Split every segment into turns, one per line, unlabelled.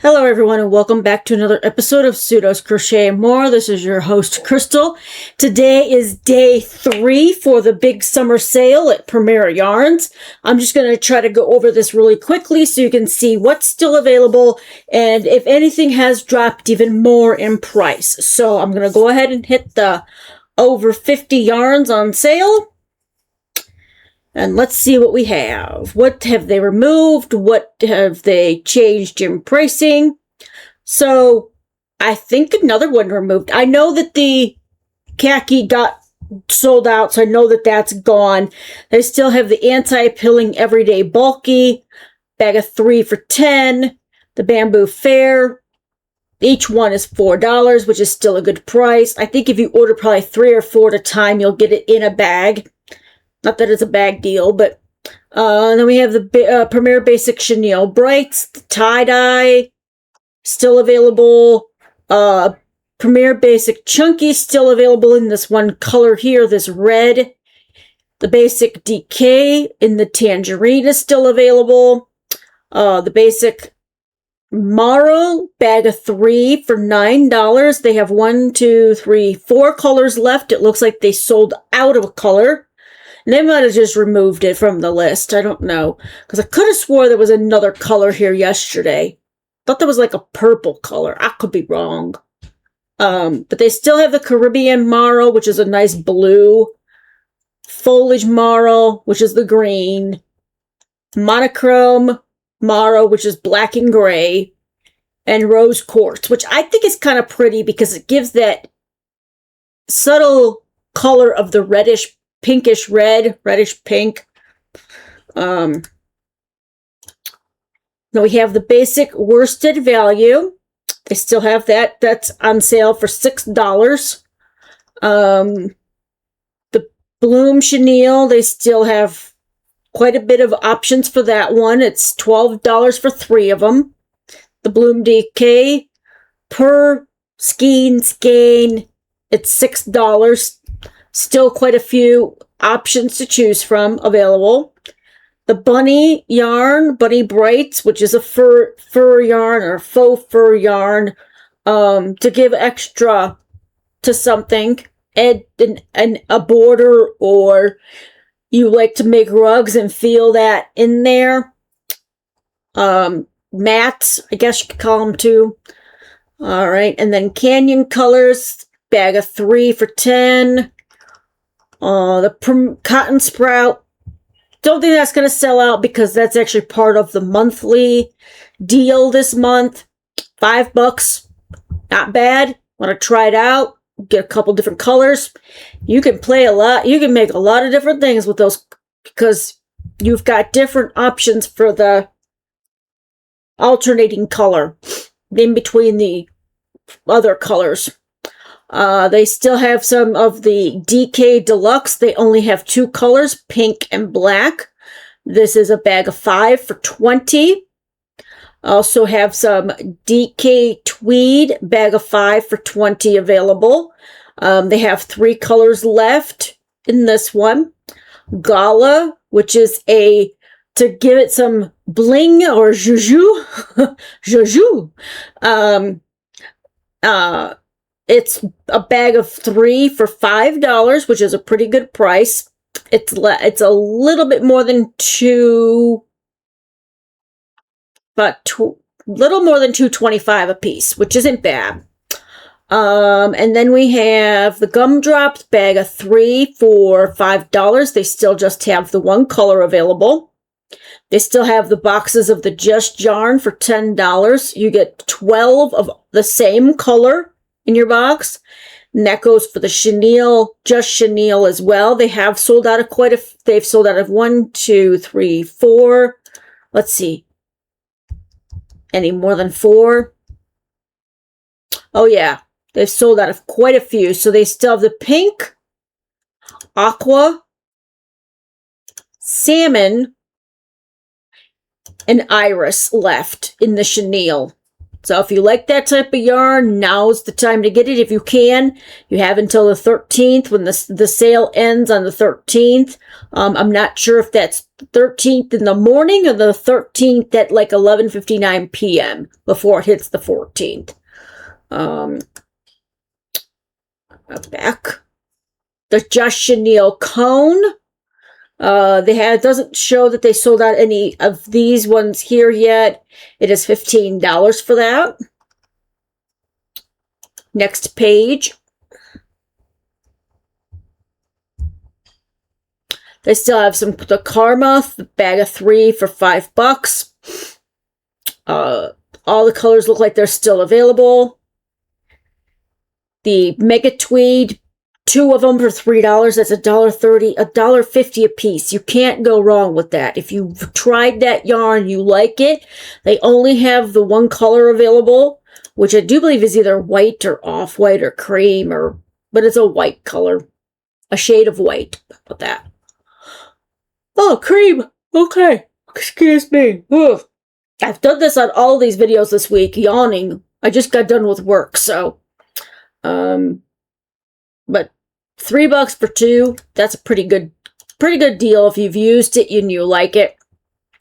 Hello everyone and welcome back to another episode of Pseudos Crochet and More. This is your host Crystal. Today is day 3 for the big summer sale at Premier Yarns. I'm just going to try to go over this really quickly so you can see what's still available and if anything has dropped even more in price. So I'm going to go ahead and hit the over 50 yarns on sale. And let's see what we have. What have they removed? What have they changed in pricing? So, I think another one removed. I know that the khaki got sold out, so I know that that's gone. They still have the anti-pilling everyday bulky, bag of 3 for $10, the bamboo fair. Each one is $4, which is still a good price. I think if you order probably 3 or 4 at a time, you'll get it in a bag. Not that it's a bag deal, but then we have the Premier Basic Chenille Brights, the tie-dye, still available. Premier Basic Chunky, still available in this one color here, this red. The Basic DK in the tangerine is still available. The Basic Marrow, bag of 3 for $9. They have 4 colors left. It looks like they sold out of a color. They might have just removed it from the list. I don't know. Because I could have swore there was another color here yesterday. Thought there was like a purple color. I could be wrong. But they still have the Caribbean Marrow, which is a nice blue. Foliage Marrow, which is the green. Monochrome Marrow, which is black and gray. And Rose Quartz, which I think is kind of pretty because it gives that subtle color of the reddish pinkish red, reddish pink. Now we have the Basic Worsted Value. They still have that. That's on sale for $6. The Bloom Chenille, they still have quite a bit of options for that one. It's $12 for 3 of them. The Bloom DK per skein, it's $6. Still quite a few options to choose from available. The Bunny yarn, Bunny Brights, which is a fur yarn or faux fur yarn, to give extra to something, add a border, or you like to make rugs and feel that in there. Mats, I guess you could call them too. All right, and then Canyon Colors, bag of 3 for $10. The Cotton Sprout, don't think that's going to sell out because that's actually part of the monthly deal this month. $5, not bad. Want to try it out? Get a couple different colors. You can play a lot. You can make a lot of different things with those because you've got different options for the alternating color in between the other colors. They still have some of the DK Deluxe. They only have 2 colors, pink and black. This is a bag of 5 for $20. Also have some DK Tweed, bag of 5 for $20 available. They have 3 colors left in this one. Gala, which is to give it some bling or juju. Juju. It's a bag of 3 for $5, which is a pretty good price. It's a little bit more than little more than $2.25 a piece, which isn't bad. And then we have the Gumdrops, bag of 3 for $5. They still just have the 1 color available. They still have the boxes of the Just Yarn for $10. You get 12 of the same color in your box, and that goes for the Chenille, Just Chenille as well. They have sold out of they've sold out of 1, 2, 3, 4. Let's see. Any more than 4? Oh yeah, they've sold out of quite a few. So they still have the pink, aqua, salmon, and iris left in the Chenille. So if you like that type of yarn, now's the time to get it if you can. You have until the 13th when the sale ends on the 13th. I'm not sure if that's 13th in the morning or the 13th at like 11:59 p.m. before it hits the 14th. Back. The Just Chenille Cone. It doesn't show that they sold out any of these ones here yet. It is $15 for that. Next page. They still have the Karma, the bag of 3 for $5. All the colors look like they're still available. The Mega Tweed, 2 of them for $3. That's $1.30, $1.50 a piece. You can't go wrong with that. If you've tried that yarn, you like it. They only have the one color available, which I do believe is either white or off-white or cream, but it's a white color. A shade of white. About that. Oh, cream. Okay. Excuse me. Ugh. I've done this on all these videos this week, yawning. I just got done with work, so. But $3 for 2, that's a pretty good deal. If you've used it and you like it.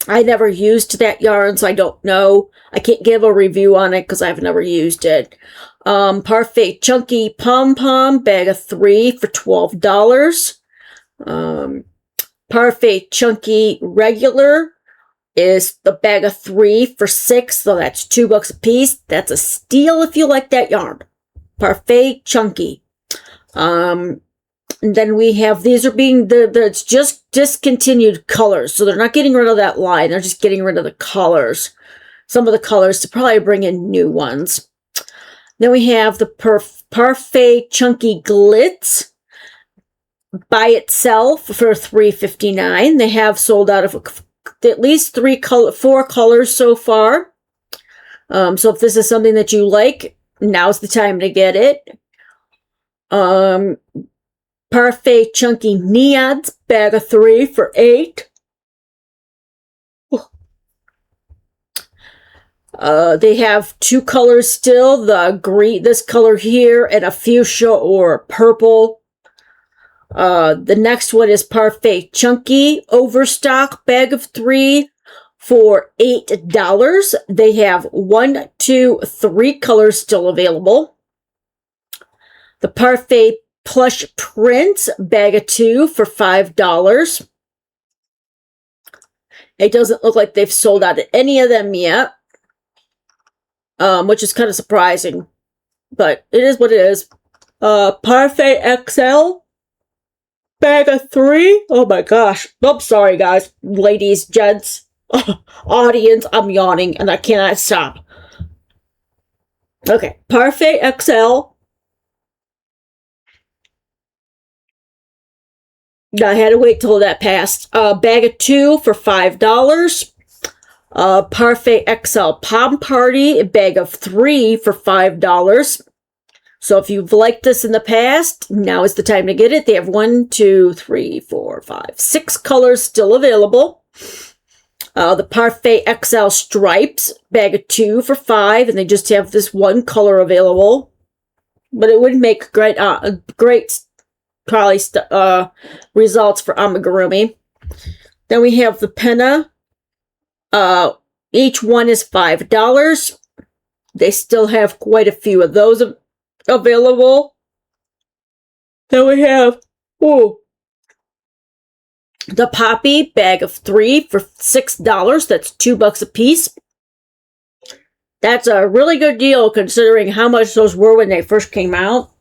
I never used that yarn, so I don't know. I can't give a review on it because I've never used it. Parfait Chunky Pom Pom, bag of 3 for $12. Parfait Chunky Regular is the bag of 3 for $6, so that's $2 a piece. That's a steal if you like that yarn. Parfait Chunky. And then we have, these are it's just discontinued colors, so they're not getting rid of that line, they're just getting rid of the colors. Some of the colors to probably bring in new ones. Then we have the Parfait Chunky Glitz by itself for $3.59. They have sold out of at least 4 colors so far. So if this is something that you like, now's the time to get it. Parfait Chunky Neons, bag of 3 for $8. They have 2 colors still, the green, this color here, and a fuchsia or purple. The next one is Parfait Chunky Overstock, bag of 3 for $8. They have 1, 2, 3 colors still available. The Parfait Plush Prince, bag of 2 for $5. It doesn't look like they've sold out any of them yet, which is kind of surprising, but it is what it is. Parfait XL, bag of 3. Oh my gosh. I'm sorry, guys, ladies, gents, audience. I'm yawning and I cannot stop. Okay, Parfait XL. I had to wait till that passed. Bag of 2 for $5. Parfait XL Pom Party, a bag of 3 for $5. So if you've liked this in the past, now is the time to get it. They have 1, 2, 3, 4, 5, 6 colors still available. The Parfait XL Stripes, bag of 2 for $5, and they just have this one color available. But it would make great probably results for amigurumi. Then we have the Penna. Each one is $5. They still have quite a few of those available. Then we have the Poppy, bag of 3 for $6. That's $2 a piece. That's a really good deal considering how much those were when they first came out.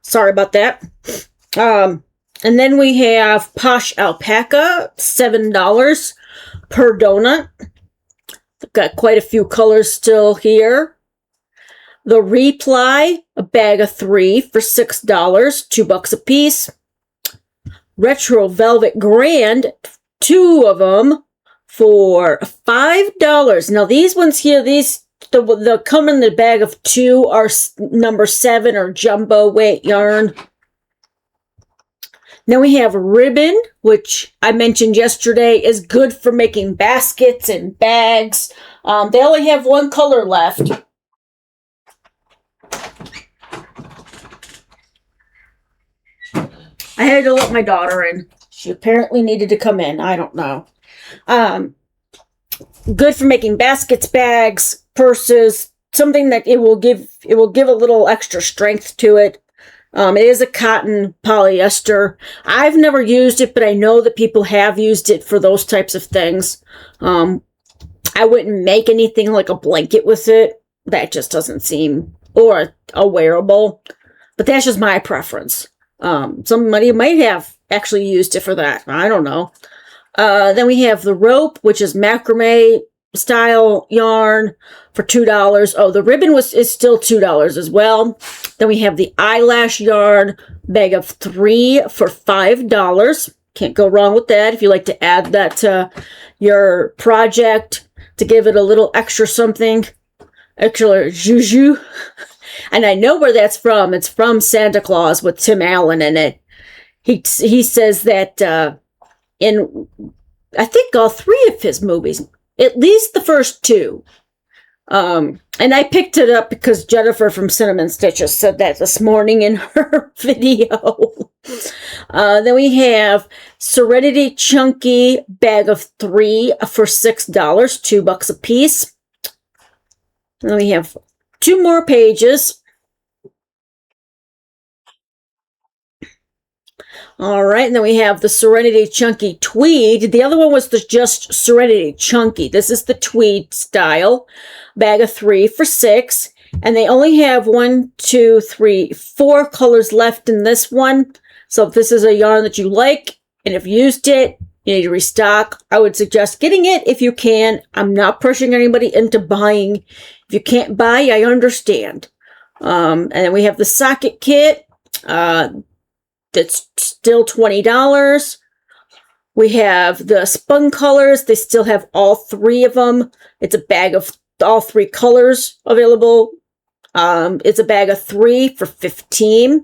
Sorry about that. And then we have Posh Alpaca, $7 per donut. They've got quite a few colors still here. The Reply, a bag of 3 for $6, $2 a piece. Retro Velvet Grand, 2 of them for $5. Now these ones here, these the come in the bag of 2 are number 7 or jumbo weight yarn. Then we have ribbon, which I mentioned yesterday is good for making baskets and bags. They only have one color left. I had to let my daughter in. She apparently needed to come in. I don't know. Good for making baskets, bags, purses, something that it will give a little extra strength to it. It is a cotton polyester. I've never used it, but I know that people have used it for those types of things. I wouldn't make anything like a blanket with it. That just doesn't seem, or a wearable. But that's just my preference. Somebody might have actually used it for that. I don't know. Then we have the rope, which is macrame style yarn for $2. Oh, the ribbon is still $2 as well. Then we have the eyelash yarn, bag of 3 for $5. Can't go wrong with that if you like to add that to your project to give it a little extra something, extra juju. And I know where that's from. It's from Santa Claus with Tim Allen in it. He says that in, I think, all 3 of his movies, at least the first 2. And I picked it up because Jennifer from Cinnamon Stitches said that this morning in her video. Then we have Serenity Chunky bag of 3 for $6, $2 a piece. And then we have 2 more pages. All right, and then we have the Serenity Chunky Tweed. The other one was just Serenity Chunky. This is the tweed style. Bag of 3 for $6. And they only have 1, 2, 3, 4 colors left in this one. So if this is a yarn that you like, and if you used it, you need to restock, I would suggest getting it if you can. I'm not pushing anybody into buying. If you can't buy, I understand. And then we have the socket kit. That's still $20. We have the spun colors. They still have all 3 of them. It's a bag of all 3 colors available. It's a bag of 3 for $15.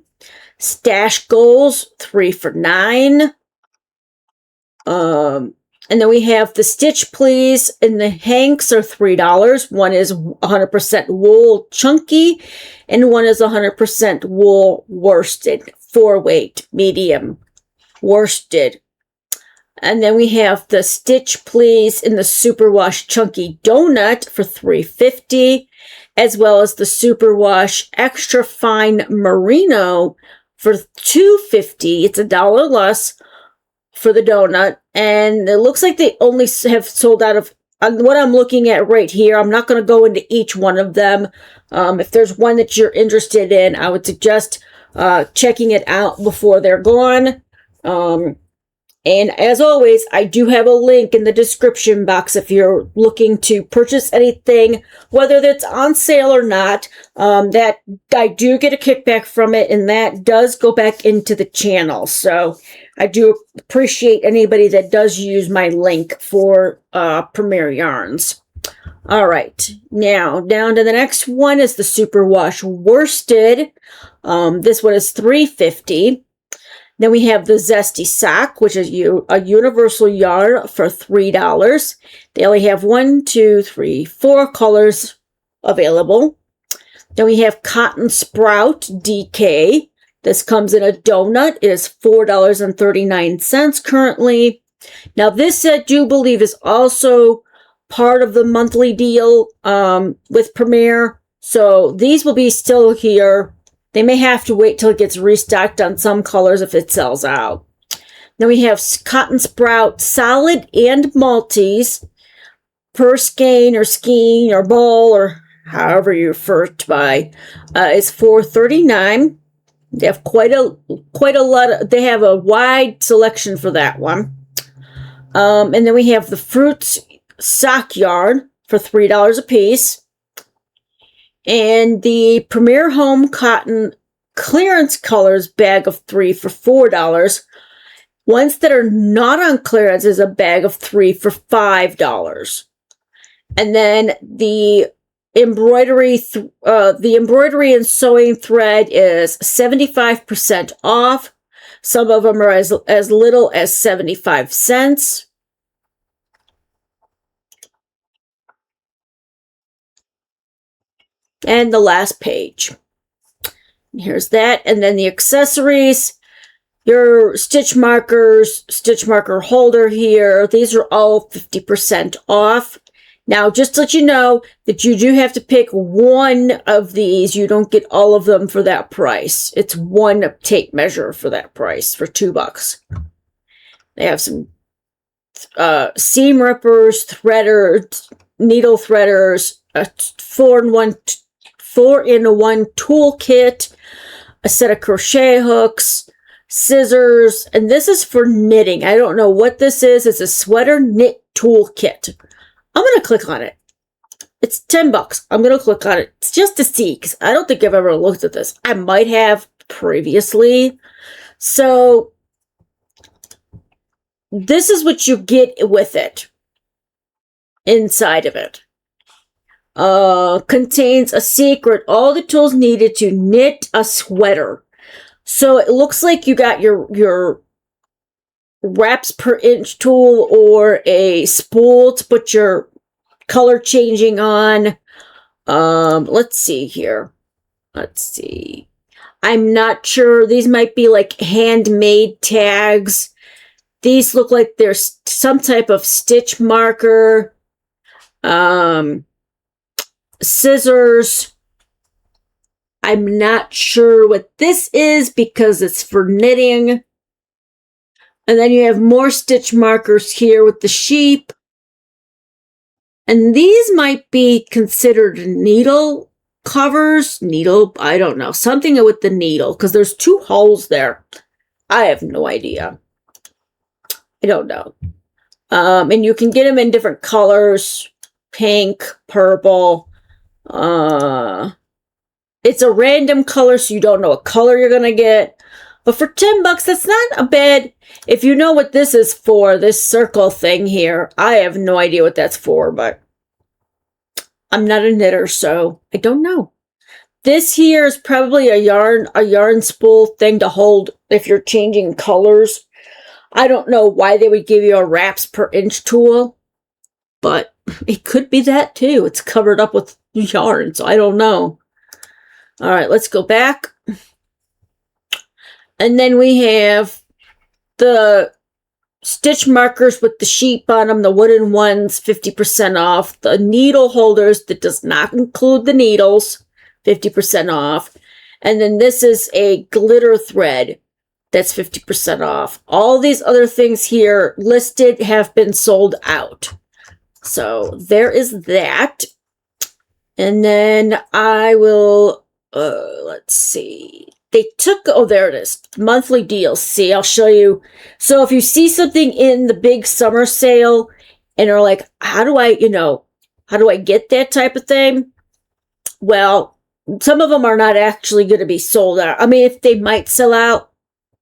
Stash goals, 3 for $9. And then we have the Stitch Please and the Hanks are $3. One is 100% wool chunky, and one is 100% wool worsted. 4-weight, medium, worsted. And then we have the Stitch Please in the Superwash Chunky Donut for $3.50, as well as the Superwash Extra Fine Merino for $2.50. It's $1 less for the donut, and it looks like they only have sold out of what I'm looking at right here. I'm not going to go into each one of them. If there's one that you're interested in, I would suggest checking it out before they're gone. And as always, I do have a link in the description box if you're looking to purchase anything, whether that's on sale or not. That I do get a kickback from it, and that does go back into the channel. So I do appreciate anybody that does use my link for Premier Yarns. All right, now down to the next one is the Superwash Worsted. This one is $3.50. Then we have the Zesty Sock, which is a universal yarn for $3. They only have 1, 2, 3, 4 colors available. Then we have Cotton Sprout DK. This comes in a donut. It is $4.39 currently. Now this I do believe is also part of the monthly deal with Premier. So these will be still here. They may have to wait till it gets restocked on some colors if it sells out. Then we have Cotton Sprout Solid and Maltese per skein or ball or however you refer to by. It's $4.39. They have quite a lot. They have a wide selection for that one. And then we have the Fruits Sock Yarn for $3 a piece. And the Premier Home Cotton Clearance Colors bag of 3 for $4. Ones that are not on clearance is a bag of 3 for $5. And then the embroidery, the embroidery and sewing thread is 75% off. Some of them are as little as 75 cents. And the last page. Here's that. And then the accessories, your stitch markers, stitch marker holder here. These are all 50% off. Now, just to let you know that you do have to pick one of these. You don't get all of them for that price. It's one tape measure for that price, for $2. They have some seam rippers, threaders, needle threaders, a 4-in-1 toolkit, a set of crochet hooks, scissors, and this is for knitting. I don't know what this is. It's a sweater knit toolkit. I'm going to click on it. It's $10. I'm going to click on it just to see, because I don't think I've ever looked at this. I might have previously. So this is what you get with it. Inside of it. Contains a secret, all the tools needed to knit a sweater. So it looks like you got your wraps per inch tool or a spool to put your color changing on. Let's see here. Let's see. I'm not sure. These might be like handmade tags. These look like there's some type of stitch marker. Scissors. I'm not sure what this is because it's for knitting. And then you have more stitch markers here with the sheep. And these might be considered needle covers. Needle, I don't know. Something with the needle, because there's 2 holes there. I have no idea. I don't know. And you can get them in different colors. Pink, purple. It's a random color, so you don't know what color you're going to get. But for $10, that's not a bad. If you know what this is for, this circle thing here, I have no idea what that's for, but I'm not a knitter, so I don't know. This here is probably a yarn spool thing to hold if you're changing colors. I don't know why they would give you a wraps per inch tool, but it could be that too. It's covered up with yarn, so I don't know. All right, let's go back. And then we have the stitch markers with the sheep on them, the wooden ones, 50% off. The needle holders that does not include the needles, 50% off. And then this is a glitter thread that's 50% off. All these other things here listed have been sold out. So there is that. And then I will, let's see. They took, oh, there it is. Monthly deals. See, I'll show you. So if you see something in the big summer sale and are like, how do I get that type of thing? Well, some of them are not actually going to be sold out. I mean, if they might sell out,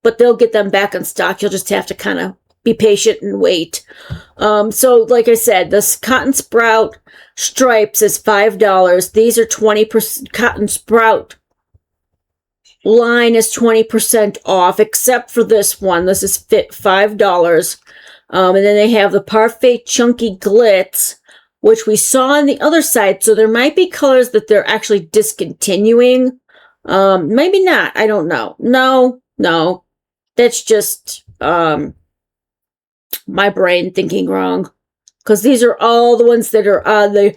but they'll get them back in stock. You'll just have to kind of be patient and wait. So like I said, this cotton sprout stripes is $5. These are 20% cotton sprout line is 20% off, except for this one. This is $5. And then they have the Parfait Chunky Glitz, which we saw on the other side. So there might be colors that they're actually discontinuing. Maybe not. I don't know. No. That's just my brain thinking wrong. Because these are all the ones that are on the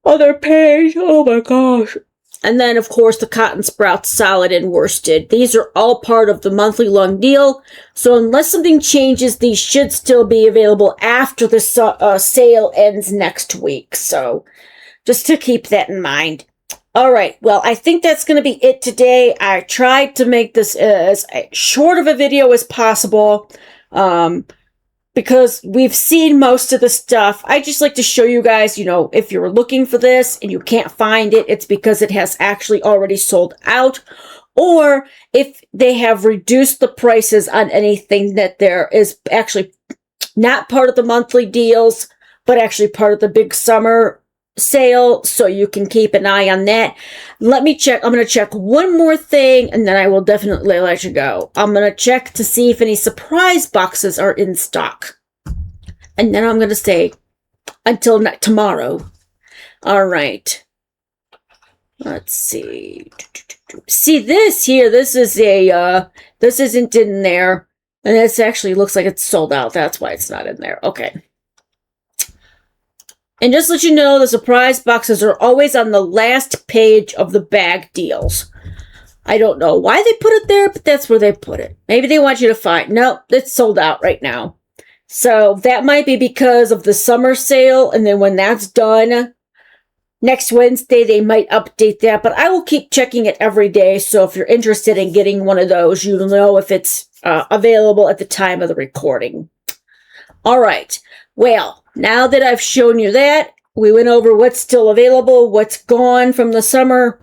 other page. Oh my gosh. And then, of course, the Cotton Sprouts Solid and Worsted. These are all part of the monthly long deal. So unless something changes, these should still be available after the sale ends next week. So just to keep that in mind. All right. Well, I think that's going to be it today. I tried to make this as short of a video as possible. Because we've seen most of the stuff. I just like to show you guys, if you're looking for this and you can't find it, it's because it has actually already sold out. Or if they have reduced the prices on anything that there is actually not part of the monthly deals, but actually part of the big summer sale, so you can keep an eye on that. Let me check. I'm going to check one more thing, and then I will definitely let you go. I'm going to check to see if any surprise boxes are in stock. And then I'm going to say until tomorrow. All right. Let's see. See this here. This is a, this isn't in there. And this actually looks like it's sold out. That's why it's not in there. Okay. And just to let you know, the surprise boxes are always on the last page of the bag deals. I don't know why they put it there, but that's where they put it. Maybe they want you to find. Nope, it's sold out right now. So that might be because of the summer sale. And then when that's done, next Wednesday, they might update that. But I will keep checking it every day. So if you're interested in getting one of those, you'll know if it's available at the time of the recording. All right. Well, now that I've shown you that, we went over what's still available, what's gone from the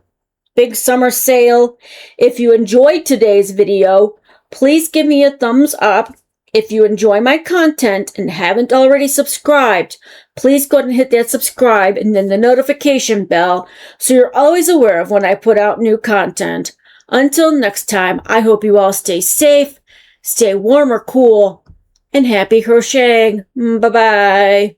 big summer sale. If you enjoyed today's video, please give me a thumbs up. If you enjoy my content and haven't already subscribed, please go ahead and hit that subscribe and then the notification bell so you're always aware of when I put out new content. Until next time, I hope you all stay safe, stay warm or cool, and happy crocheting. Bye-bye.